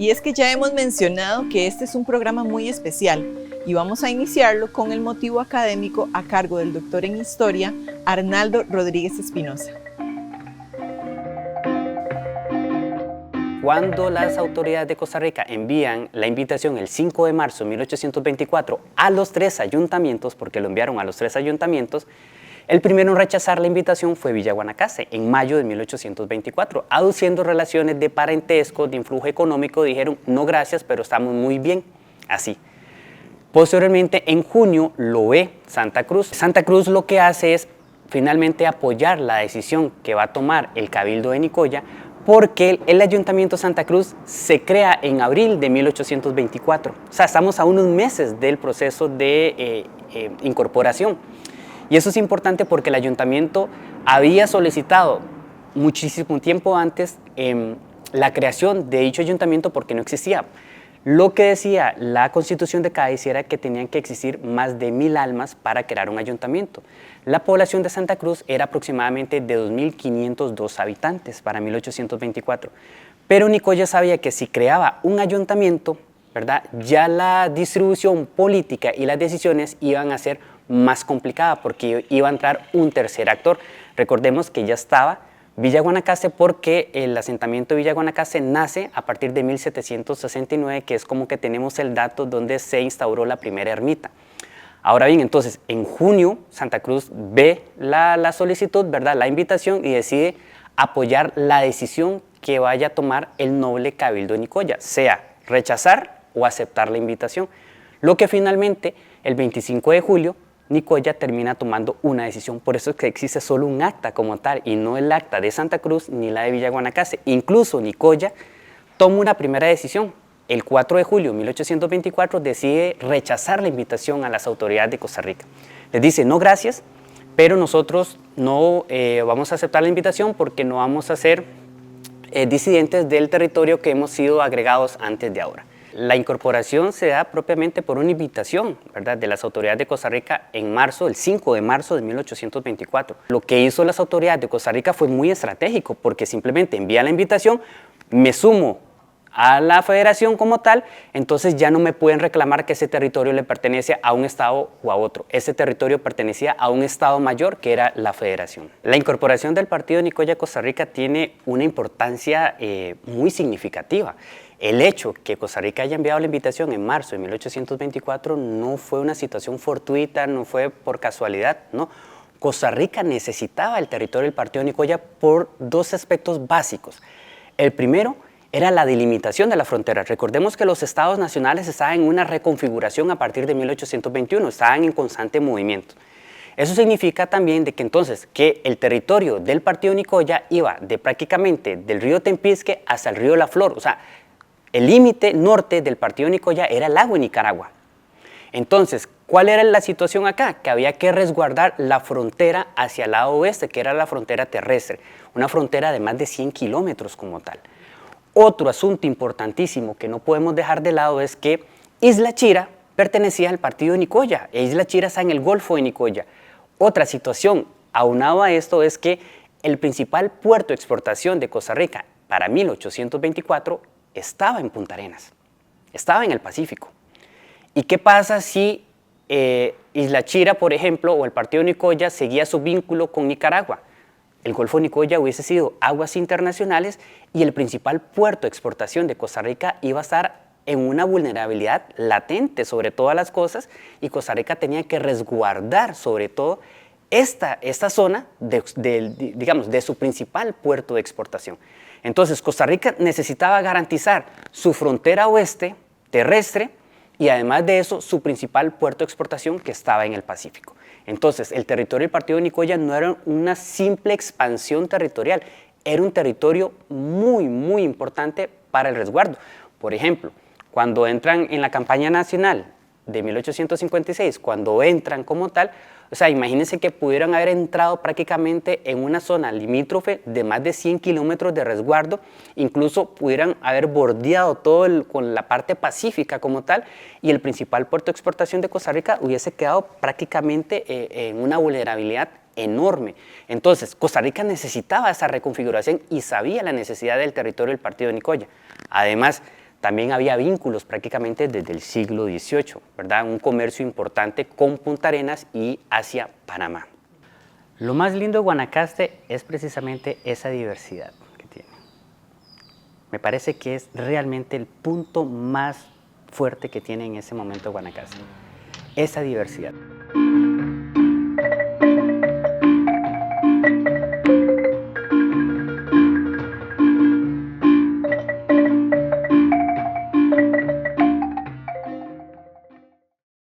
Y es que ya hemos mencionado que este es un programa muy especial y vamos a iniciarlo con el motivo académico a cargo del doctor en Historia, Arnaldo Rodríguez Espinosa. Cuando las autoridades de Costa Rica envían la invitación el 5 de marzo de 1824 a los 3 ayuntamientos, porque lo enviaron a los 3 ayuntamientos, el primero en rechazar la invitación fue Villa Guanacaste, en mayo de 1824, aduciendo relaciones de parentesco, de influjo económico, dijeron no gracias, pero estamos muy bien, así. Posteriormente, en junio, lo ve Santa Cruz. Santa Cruz lo que hace es finalmente apoyar la decisión que va a tomar el Cabildo de Nicoya, porque el Ayuntamiento de Santa Cruz se crea en abril de 1824. O sea, estamos a unos meses del proceso de incorporación. Y eso es importante porque el Ayuntamiento había solicitado muchísimo tiempo antes la creación de dicho ayuntamiento porque no existía. Lo que decía la Constitución de Cádiz era que tenían que existir más de 1000 almas para crear un ayuntamiento. La población de Santa Cruz era aproximadamente de 2502 habitantes para 1824. Pero Nicoya sabía que si creaba un ayuntamiento, ¿verdad?, ya la distribución política y las decisiones iban a ser más complicadas porque iba a entrar un tercer actor. Recordemos que ya estaba Villa Guanacaste porque el asentamiento de Villa Guanacaste nace a partir de 1769, que es como que tenemos el dato donde se instauró la primera ermita. Ahora bien, entonces, en junio, Santa Cruz ve la solicitud, ¿verdad?, la invitación y decide apoyar la decisión que vaya a tomar el noble Cabildo de Nicoya, sea rechazar o aceptar la invitación. Lo que finalmente, el 25 de julio, Nicoya termina tomando una decisión. Por eso es que existe solo un acta como tal y no el acta de Santa Cruz ni la de Villa Guanacaste. Incluso Nicoya toma una primera decisión. El 4 de julio de 1824 decide rechazar la invitación a las autoridades de Costa Rica. Les dice, no gracias, pero nosotros no vamos a aceptar la invitación porque no vamos a ser disidentes del territorio que hemos sido agregados antes de ahora. La incorporación se da propiamente por una invitación, ¿verdad?, de las autoridades de Costa Rica en marzo, el 5 de marzo de 1824. Lo que hizo las autoridades de Costa Rica fue muy estratégico porque simplemente envía la invitación, me sumo a la federación como tal, entonces ya no me pueden reclamar que ese territorio le pertenece a un estado o a otro. Ese territorio pertenecía a un estado mayor que era la federación. La incorporación del partido Nicoya Costa Rica tiene una importancia muy significativa. El hecho que Costa Rica haya enviado la invitación en marzo de 1824 no fue una situación fortuita, no fue por casualidad, no. Costa Rica necesitaba el territorio del partido Nicoya por dos aspectos básicos. El primero era la delimitación de la frontera. Recordemos que los estados nacionales estaban en una reconfiguración a partir de 1821, estaban en constante movimiento. Eso significa también de que entonces que el territorio del partido Nicoya iba de prácticamente del río Tempisque hasta el río La Flor, o sea, el límite norte del partido Nicoya era el lago de Nicaragua. Entonces, ¿cuál era la situación acá? Que había que resguardar la frontera hacia el lado oeste, que era la frontera terrestre, una frontera de más de 100 kilómetros como tal. Otro asunto importantísimo que no podemos dejar de lado es que Isla Chira pertenecía al partido de Nicoya, e Isla Chira está en el Golfo de Nicoya. Otra situación aunado a esto es que el principal puerto de exportación de Costa Rica para 1824 estaba en Punta Arenas, estaba en el Pacífico. ¿Y qué pasa si Isla Chira, por ejemplo, o el partido de Nicoya seguía su vínculo con Nicaragua? El Golfo de Nicoya hubiese sido aguas internacionales y el principal puerto de exportación de Costa Rica iba a estar en una vulnerabilidad latente sobre todas las cosas y Costa Rica tenía que resguardar sobre todo esta zona de su principal puerto de exportación. Entonces, Costa Rica necesitaba garantizar su frontera oeste terrestre y además de eso, su principal puerto de exportación que estaba en el Pacífico. Entonces, el territorio del partido de Nicoya no era una simple expansión territorial, era un territorio muy, muy importante para el resguardo. Por ejemplo, cuando entran en la campaña nacional de 1856, cuando entran como tal, o sea, imagínense que pudieran haber entrado prácticamente en una zona limítrofe de más de 100 kilómetros de resguardo, incluso pudieran haber bordeado todo con la parte pacífica como tal, y el principal puerto de exportación de Costa Rica hubiese quedado prácticamente en una vulnerabilidad enorme. Entonces, Costa Rica necesitaba esa reconfiguración y sabía la necesidad del territorio del partido de Nicoya. Además, también había vínculos prácticamente desde el siglo XVIII, ¿verdad? Un comercio importante con Punta Arenas y hacia Panamá. Lo más lindo de Guanacaste es precisamente esa diversidad que tiene. Me parece que es realmente el punto más fuerte que tiene en ese momento Guanacaste, esa diversidad.